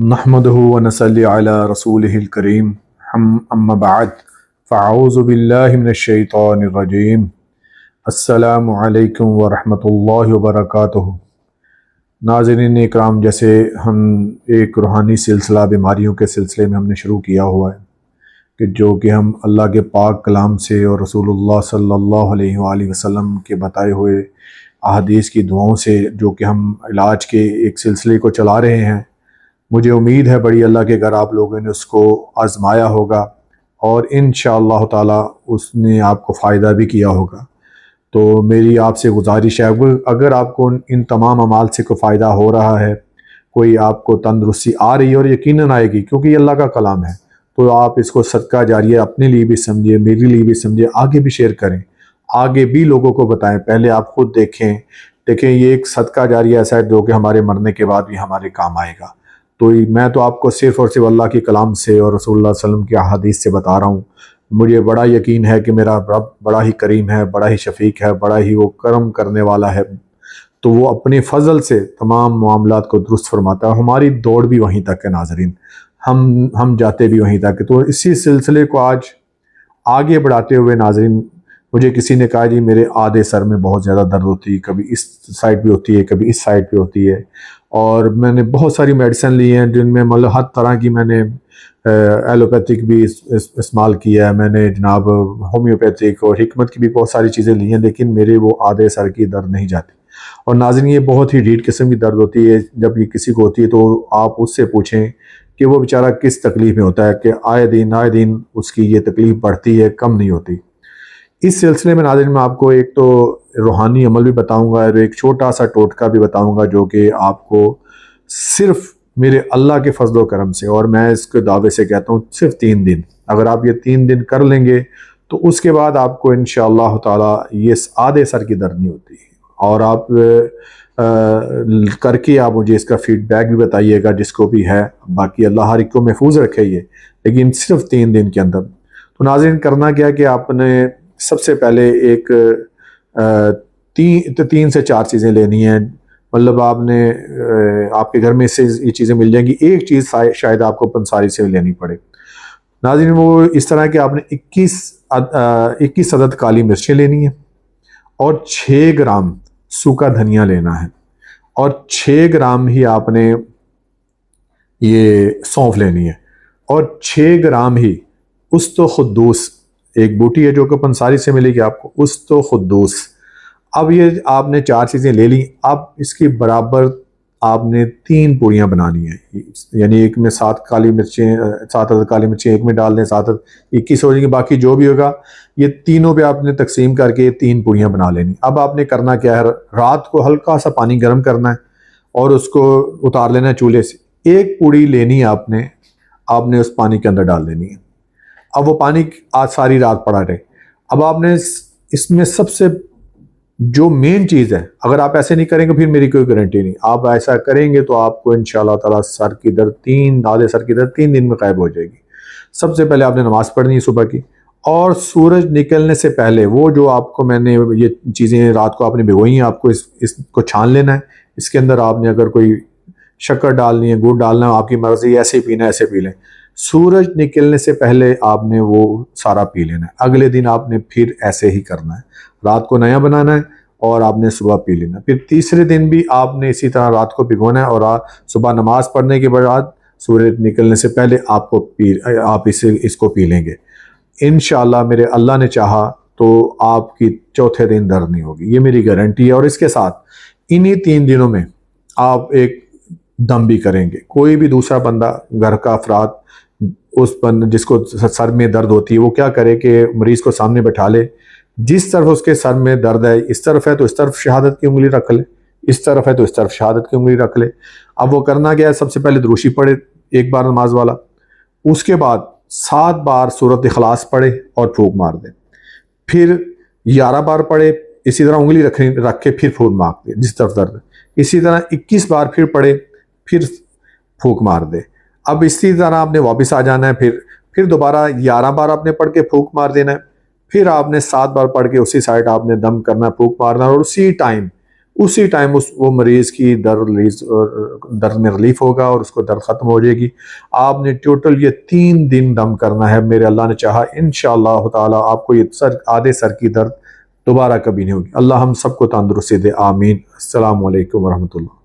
نحمده ونصلي على رسوله الكريم اما بعد فاعوذ باللہ من الشیطان الرجیم السلام علیکم ورحمۃ اللہ وبرکاتہ۔ ناظرین اکرام، جیسے ہم ایک روحانی سلسلہ بیماریوں کے سلسلے میں ہم نے شروع کیا ہوا ہے کہ جو کہ ہم اللہ کے پاک کلام سے اور رسول اللہ صلی اللہ علیہ وآلہ وسلم کے بتائے ہوئے احادیث کی دعاؤں سے جو کہ ہم علاج کے ایک سلسلے کو چلا رہے ہیں، مجھے امید ہے بڑی اللہ کے اگر آپ لوگوں نے اس کو آزمایا ہوگا اور انشاءاللہ تعالی اس نے آپ کو فائدہ بھی کیا ہوگا۔ تو میری آپ سے گزارش ہے، اگر آپ کو ان تمام اعمال سے کوئی فائدہ ہو رہا ہے، کوئی آپ کو تندرستی آ رہی ہے، اور یقیناً آئے گی کیونکہ یہ اللہ کا کلام ہے، تو آپ اس کو صدقہ جاریہ اپنے لیے بھی سمجھے، میرے لیے بھی سمجھے، آگے بھی شیئر کریں، آگے بھی لوگوں کو بتائیں۔ پہلے آپ خود دیکھیں یہ ایک صدقہ جاریہ ایسا ہے جو کہ ہمارے مرنے کے بعد بھی ہمارے کام آئے گا۔ تو میں تو آپ کو صرف اور صرف اللہ کے کلام سے اور رسول اللہ صلی اللہ علیہ وسلم کی احادیث سے بتا رہا ہوں۔ مجھے بڑا یقین ہے کہ میرا رب بڑا ہی کریم ہے، بڑا ہی شفیق ہے، بڑا ہی وہ کرم کرنے والا ہے، تو وہ اپنے فضل سے تمام معاملات کو درست فرماتا ہے۔ ہماری دوڑ بھی وہیں تک ہے ناظرین، ہم جاتے بھی وہیں تک۔ تو اسی سلسلے کو آج آگے بڑھاتے ہوئے ناظرین، مجھے کسی نے کہا جی میرے آدھے سر میں بہت زیادہ درد ہوتی ہے، کبھی اس سائڈ بھی ہوتی ہے، کبھی اس سائڈ پہ ہوتی ہے، اور میں نے بہت ساری میڈیسن لی ہیں جن میں مطلب ہر طرح کی میں نے ایلوپیتھک بھی استعمال کیا ہے، میں نے جناب ہومیوپیتھک اور حکمت کی بھی بہت ساری چیزیں لی ہیں، لیکن میرے وہ آدھے سر کی درد نہیں جاتی۔ اور ناظرین یہ بہت ہی ڈھیٹ قسم کی درد ہوتی ہے، جب یہ کسی کو ہوتی ہے تو آپ اس سے پوچھیں کہ وہ بیچارہ کس تکلیف میں ہوتا ہے، کہ آئے دن اس کی یہ تکلیف بڑھتی ہے، کم نہیں ہوتی۔ اس سلسلے میں ناظرین میں آپ کو ایک تو روحانی عمل بھی بتاؤں گا اور ایک چھوٹا سا ٹوٹکا بھی بتاؤں گا جو کہ آپ کو صرف میرے اللہ کے فضل و کرم سے، اور میں اس کے دعوے سے کہتا ہوں صرف 3 دن، اگر آپ یہ 3 دن کر لیں گے تو اس کے بعد آپ کو انشاءاللہ تعالی یہ آدھے سر کی درد نہیں ہوتی، اور آپ کر کے آپ مجھے اس کا فیڈ بیک بھی بتائیے گا جس کو بھی ہے۔ باقی اللہ ہر ایک کو محفوظ رکھے یہ، لیکن صرف 3 دن کے اندر۔ تو ناظرین کرنا کیا کہ آپ نے سب سے پہلے ایک 3 سے 4 چیزیں لینی ہیں، مطلب آپ نے آپ کے گھر میں سے یہ چیزیں مل جائیں گی، ایک چیز شاید آپ کو پنساری سے لینی پڑے۔ ناظرین وہ اس طرح کہ آپ نے 21 عدد کالی مرچیں لینی ہیں، اور 6 گرام سوکھا دھنیا لینا ہے، اور 6 گرام ہی آپ نے یہ سونف لینی ہے، اور 6 گرام ہی استو خدوس، ایک بوٹی ہے جو کہ پنساری سے ملے گی آپ کو، استو خدوس۔ اب یہ آپ نے 4 چیزیں لے لیں، اب اس کی برابر آپ نے 3 پوریاں بنانی ہیں، یعنی ایک میں 7 عدد کالی مرچیں ایک میں ڈال دیں، 7 21 ہو جائیں گی، باقی جو بھی ہوگا یہ تینوں پہ آپ نے تقسیم کر کے 3 پوریاں بنا لینی۔ اب آپ نے کرنا کیا ہے، رات کو ہلکا سا پانی گرم کرنا ہے اور اس کو اتار لینا ہے چولہے سے، ایک پوری لینی ہے آپ نے اس پانی کے اندر ڈال دینی ہے۔ اب وہ پانی آج ساری رات پڑا رہے۔ اب آپ نے اس میں سب سے جو مین چیز ہے، اگر آپ ایسے نہیں کریں گے پھر میری کوئی گارنٹی نہیں، آپ ایسا کریں گے تو آپ کو انشاءاللہ تعالی سر کی درد آدھے سر کی درد 3 دن میں غائب ہو جائے گی۔ سب سے پہلے آپ نے نماز پڑھنی ہے صبح کی، اور سورج نکلنے سے پہلے وہ جو آپ کو میں نے یہ چیزیں رات کو آپ نے بھگوئی ہیں، آپ کو اس کو چھان لینا ہے۔ اس کے اندر آپ نے اگر کوئی شکر ڈالنی ہے، گڑ ڈالنا ہے، آپ کی مرضی، ایسے ہی پینا ہے ایسے پی لیں۔ سورج نکلنے سے پہلے آپ نے وہ سارا پی لینا ہے، اگلے دن آپ نے پھر ایسے ہی کرنا ہے، رات کو نیا بنانا ہے اور آپ نے صبح پی لینا ہے۔ پھر تیسرے دن بھی آپ نے اسی طرح رات کو بھگونا ہے، اور صبح نماز پڑھنے کے بعد سورج نکلنے سے پہلے آپ اس کو پی لیں گے۔ انشاءاللہ میرے اللہ نے چاہا تو آپ کی چوتھے دن درد نہیں ہوگی، یہ میری گارنٹی ہے۔ اور اس کے ساتھ انہی 3 دنوں میں آپ ایک دم بھی کریں گے۔ کوئی بھی دوسرا بندہ گھر کا افراد جس کو سر میں درد ہوتی ہے وہ کیا کرے کہ مریض کو سامنے بٹھا لے، جس طرف اس کے سر میں درد ہے، اس طرف ہے تو اس طرف شہادت کی انگلی رکھ لے، اس طرف ہے تو اس طرف شہادت کی انگلی رکھ لے۔ اب وہ کرنا کیا ہے، سب سے پہلے دروشی پڑھے ایک بار نماز والا، اس کے بعد 7 بار سورۃ اخلاص پڑھے اور پھونک مار دے، پھر 11 بار پڑھے، اسی طرح انگلی رکھ کے پھر پھونک مار دے جس طرف درد ہے، اسی طرح 21 بار پھر پڑھے، پھر پھونک مار دے۔ اب اسی طرح آپ نے واپس آ جانا ہے، پھر دوبارہ 11 بار آپ نے پڑھ کے پھونک مار دینا ہے، پھر آپ نے 7 بار پڑھ کے اسی سائڈ آپ نے دم کرنا ہے، پھونک مارنا، اور اسی ٹائم اسی ٹائم وہ مریض کی درد میں ریلیف ہوگا اور اس کو درد ختم ہو جائے گی۔ آپ نے ٹوٹل یہ 3 دن دم کرنا ہے، میرے اللہ نے چاہا انشاءاللہ تعالی آپ کو یہ آدھے سر کی درد دوبارہ کبھی نہیں ہوگی۔ اللہ ہم سب کو تندرستی دے، آمین۔ السلام علیکم ورحمۃ اللہ۔